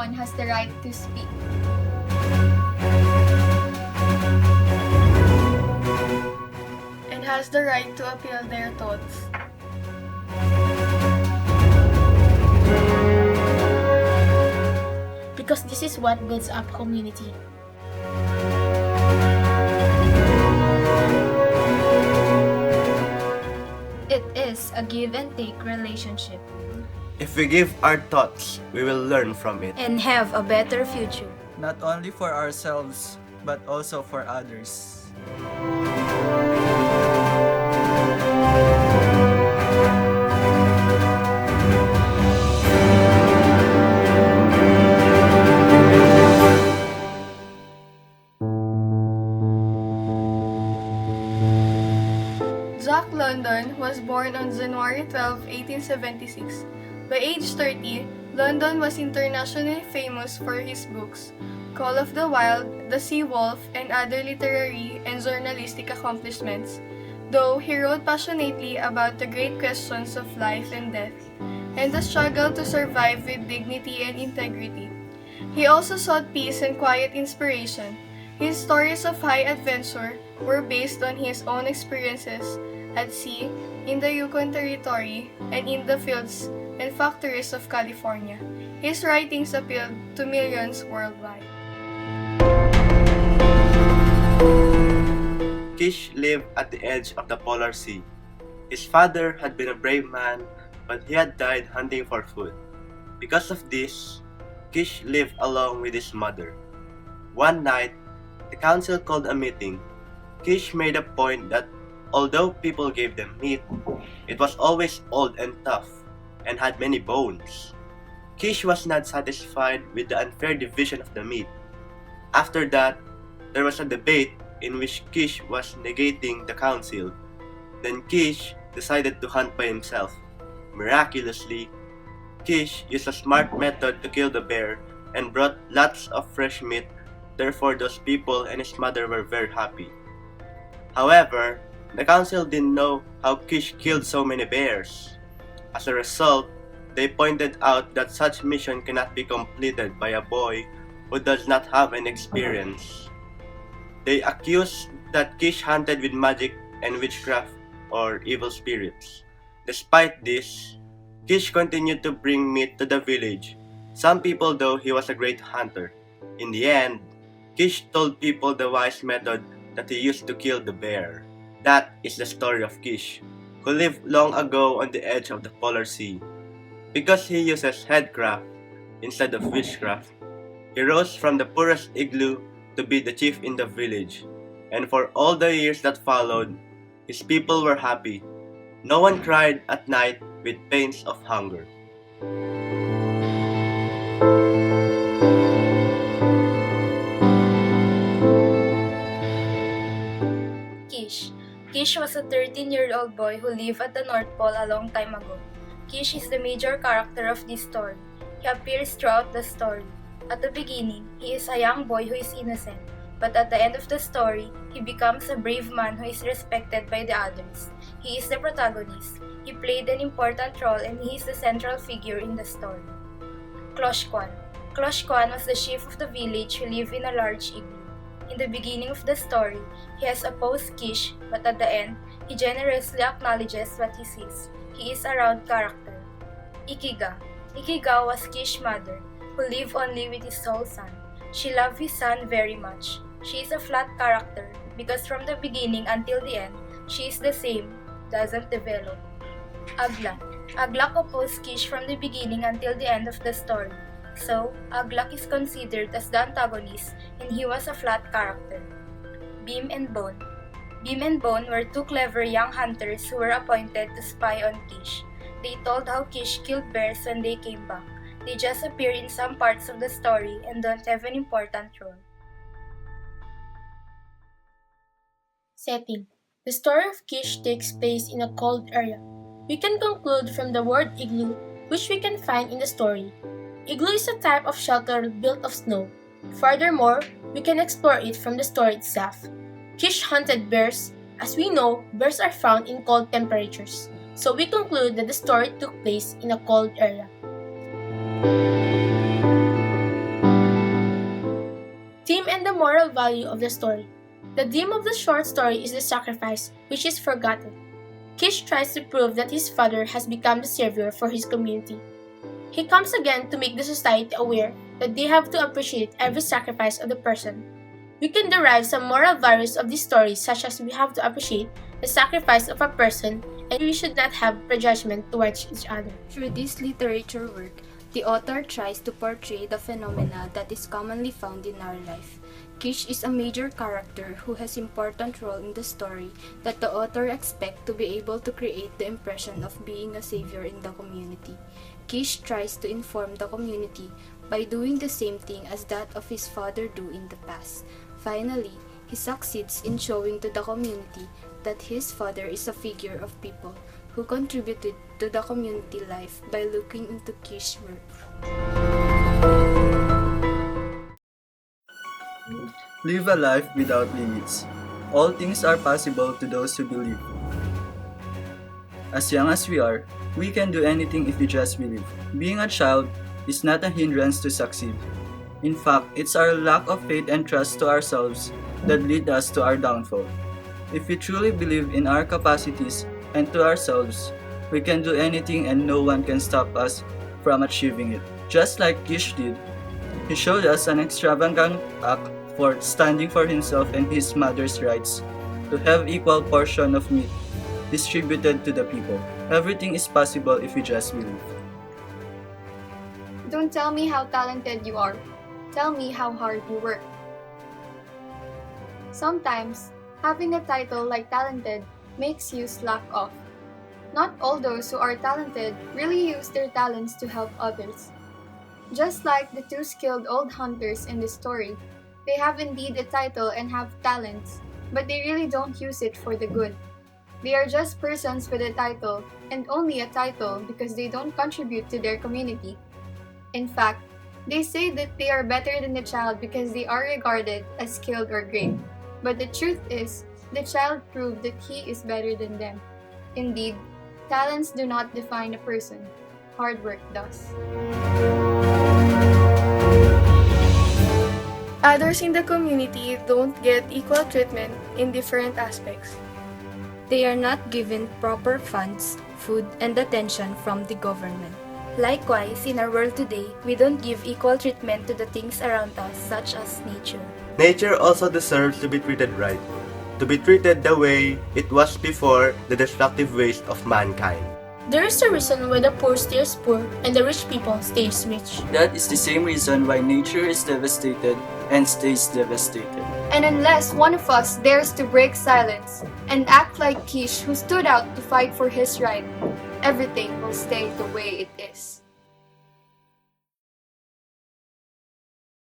everyone has the right to speak. And has the right to appeal their thoughts. Because this is what builds up community. It is a give and take relationship. If we give our thoughts, we will learn from it. And have a better future. Not only for ourselves, but also for others. Jack London was born on January 12, 1876. By age 30, London was internationally famous for his books, Call of the Wild, The Sea Wolf, and other literary and journalistic accomplishments, though he wrote passionately about the great questions of life and death, and the struggle to survive with dignity and integrity. He also sought peace and quiet inspiration. His stories of high adventure were based on his own experiences at sea, in the Yukon Territory, and in the fields and factories of California. His writings appealed to millions worldwide. Kish lived at the edge of the polar sea. His father had been a brave man, but he had died hunting for food. Because of this, Kish lived along with his mother. One night, the council called a meeting. Kish made a point that although people gave them meat, it was always old and tough and had many bones. Kish was not satisfied with the unfair division of the meat. After that, there was a debate in which Kish was negating the council. Then Kish decided to hunt by himself. Miraculously, Kish used a smart method to kill the bear and brought lots of fresh meat. Therefore, those people and his mother were very happy. However, the council didn't know how Kish killed so many bears. As a result, they pointed out that such mission cannot be completed by a boy who does not have any experience. They accused that Kish hunted with magic and witchcraft or evil spirits. Despite this, Kish continued to bring meat to the village. Some people thought he was a great hunter. In the end, Kish told people the wise method that he used to kill the bear. That is the story of Kish, who lived long ago on the edge of the polar sea. Because he uses headcraft instead of witchcraft, he rose from the poorest igloo to be the chief in the village. And for all the years that followed, his people were happy. No one cried at night with pains of hunger. Kish. Kish was a 13-year-old boy who lived at the North Pole a long time ago. Kish is the major character of this story. He appears throughout the story. At the beginning, he is a young boy who is innocent, but at the end of the story, he becomes a brave man who is respected by the others. He is the protagonist. He played an important role and he is the central figure in the story. KLOSH-KWAN. KLOSH-KWAN was the chief of the village who lived in a large igloo. In the beginning of the story, he has opposed Kish, but at the end, he generously acknowledges what he sees. He is a round character. Ikiga. Ikiga was Kish's mother, who lived only with his sole son. She loved his son very much. She is a flat character because from the beginning until the end, she is the same, doesn't develop. UGH-GLUK. UGH-GLUK opposed Kish from the beginning until the end of the story. So, UGH-GLUK is considered as the antagonist and he was a flat character. BAWN and BAWN. BAWN and BAWN were two clever young hunters who were appointed to spy on Kish. They told how Kish killed bears when they came back. They just appear in some parts of the story and don't have an important role. Setting. The story of Kish takes place in a cold area. We can conclude from the word igloo, which we can find in the story. Igloo is a type of shelter built of snow. Furthermore, we can explore it from the story itself. Kish hunted bears. As we know, bears are found in cold temperatures. So we conclude that the story took place in a cold area. Theme and the moral value of the story. The theme of the short story is the sacrifice, which is forgotten. Kish tries to prove that his father has become the savior for his community. He comes again to make the society aware that they have to appreciate every sacrifice of the person. We can derive some moral values of this story, such as we have to appreciate the sacrifice of a person and we should not have prejudgment towards each other. Through this literature work, the author tries to portray the phenomena that is commonly found in our life. Kish is a major character who has important role in the story that the author expects to be able to create the impression of being a savior in the community. Kish tries to inform the community by doing the same thing as that of his father do in the past. Finally, he succeeds in showing to the community that his father is a figure of people who contributed to the community life by looking into Kish's work. Live a life without limits. All things are possible to those who believe. As young as we are, we can do anything if we just believe. Being a child is not a hindrance to succeed. In fact, it's our lack of faith and trust to ourselves that lead us to our downfall. If we truly believe in our capacities and to ourselves, we can do anything and no one can stop us from achieving it. Just like Kish did, he showed us an extravagant act for standing for himself and his mother's rights to have equal portion of meat distributed to the people. Everything is possible if we just believe. Don't tell me how talented you are. Tell me how hard you work. Sometimes, having a title like talented makes you slack off. Not all those who are talented really use their talents to help others. Just like the two skilled old hunters in the story, they have indeed a title and have talents, but they really don't use it for the good. They are just persons with a title, and only a title because they don't contribute to their community. In fact, they say that they are better than the child because they are regarded as skilled or great. But the truth is, the child proved that he is better than them. Indeed, talents do not define a person. Hard work does. Others in the community don't get equal treatment in different aspects. They are not given proper funds, food, and attention from the government. Likewise, in our world today, we don't give equal treatment to the things around us, such as nature. Nature also deserves to be treated right, to be treated the way it was before the destructive waste of mankind. There is a reason why the poor stays poor and the rich people stays rich. That is the same reason why nature is devastated and stays devastated. And unless one of us dares to break silence and act like Kish who stood out to fight for his right, everything will stay the way it is.